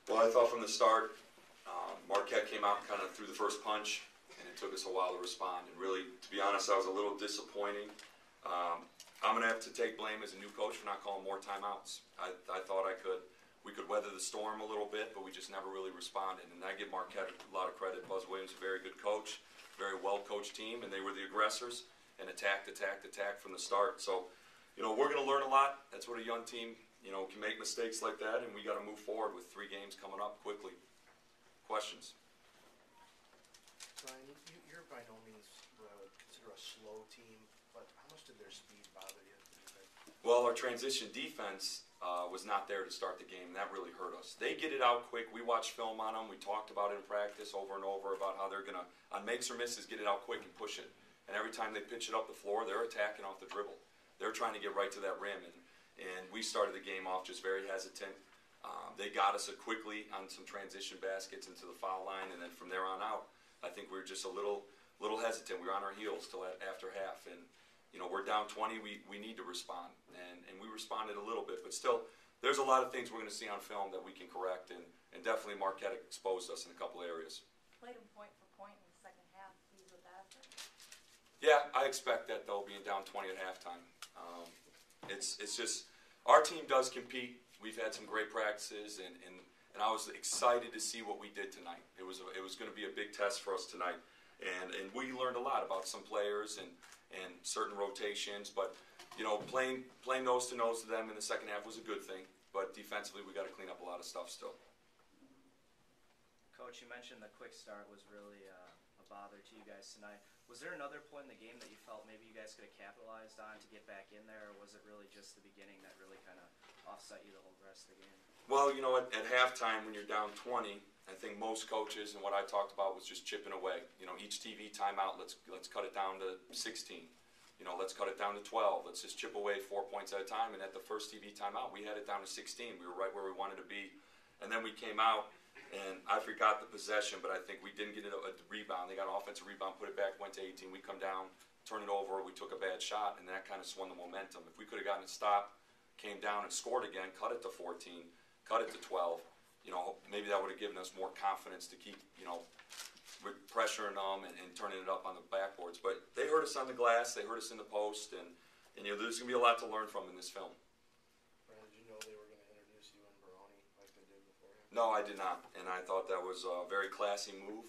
Well, I thought from the start, Marquette came out kind of threw the first punch, and it took us a while to respond. And really, to be honest, I was a little disappointing. I'm going to have to take blame as a new coach for not calling more timeouts. I thought we could weather the storm a little bit, but we just never really responded. And I give Marquette a lot of credit. Buzz Williams, a very good coach, very well-coached team, and they were the aggressors and attacked from the start. So, we're going to learn a lot. That's what a young team, can make mistakes like that, and we got to move forward with 3 games coming up quickly. Questions? Brian, you're by no means what I would consider a slow team, but how much did their speed bother you? Well, our transition defense was not there to start the game. That really hurt us. They get it out quick. We watched film on them. We talked about it in practice over and over about how they're going to, on makes or misses, get it out quick and push it. And every time they pitch it up the floor, they're attacking off the dribble. They're trying to get right to that rim. And we started the game off just very hesitant. They got us quickly on some transition baskets into the foul line, and then from there on out, I think we were just a little hesitant. We were on our heels till after half, and we're down 20. We need to respond, and we responded a little bit, but still, there's a lot of things we're going to see on film that we can correct, and definitely Marquette exposed us in a couple areas. Played them point for point in the second half. Pleased with that? Yeah, I expect that though, being down 20 at halftime. It's just our team does compete. We've had some great practices, and I was excited to see what we did tonight. It was going to be a big test for us tonight, and we learned a lot about some players and certain rotations. But playing nose to nose to them in the second half was a good thing. But defensively, we got to clean up a lot of stuff still. Coach, you mentioned the quick start was really a bother to you guys tonight. Was there another point in the game that you felt maybe you guys could have capitalized on to get back in there, or was it really just the beginning that really kind of offset you the whole rest of the game? Well, at halftime when you're down 20, I think most coaches and what I talked about was just chipping away. Each TV timeout, let's cut it down to 16. Let's cut it down to 12. Let's just chip away 4 points at a time. And at the first TV timeout, we had it down to 16. We were right where we wanted to be. And then we came out, and I forgot the possession, but I think we didn't get a rebound. They got an offensive rebound, put it back, went to 18. We come down, turn it over. We took a bad shot, and that kind of swung the momentum. If we could have gotten a stop, came down and scored again, cut it to 14, cut it to 12, maybe that would have given us more confidence to keep, pressuring them and turning it up on the backboards. But they hurt us on the glass. They hurt us in the post, and there's going to be a lot to learn from in this film. Brian, did you know they were going to introduce you and Baroni like they did before? No, I did not, and I thought that was a very classy move.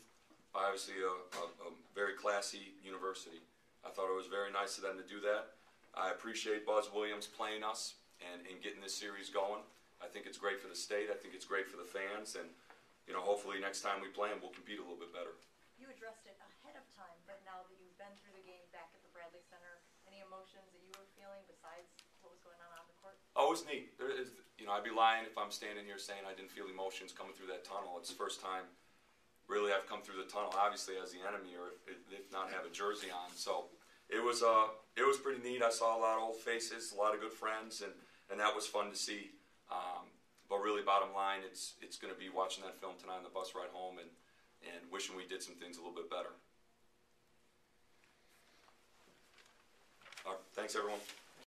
Obviously, a very classy university. I thought it was very nice of them to do that. I appreciate Buzz Williams playing us and getting this series going. I think it's great for the state. I think it's great for the fans, and hopefully next time we play them, we'll compete a little bit better. You addressed it ahead of time, but now that you've been through the game back at the Bradley Center, any emotions that you were feeling besides what was going on the court? Oh, it was neat. I'd be lying if I'm standing here saying I didn't feel emotions coming through that tunnel. It's the first time really I've come through the tunnel, obviously as the enemy, or if not have a jersey on. So it was pretty neat. I saw a lot of old faces, a lot of good friends, and that was fun to see. But really, bottom line, it's going to be watching that film tonight on the bus ride home and wishing we did some things a little bit better. All right, thanks, everyone.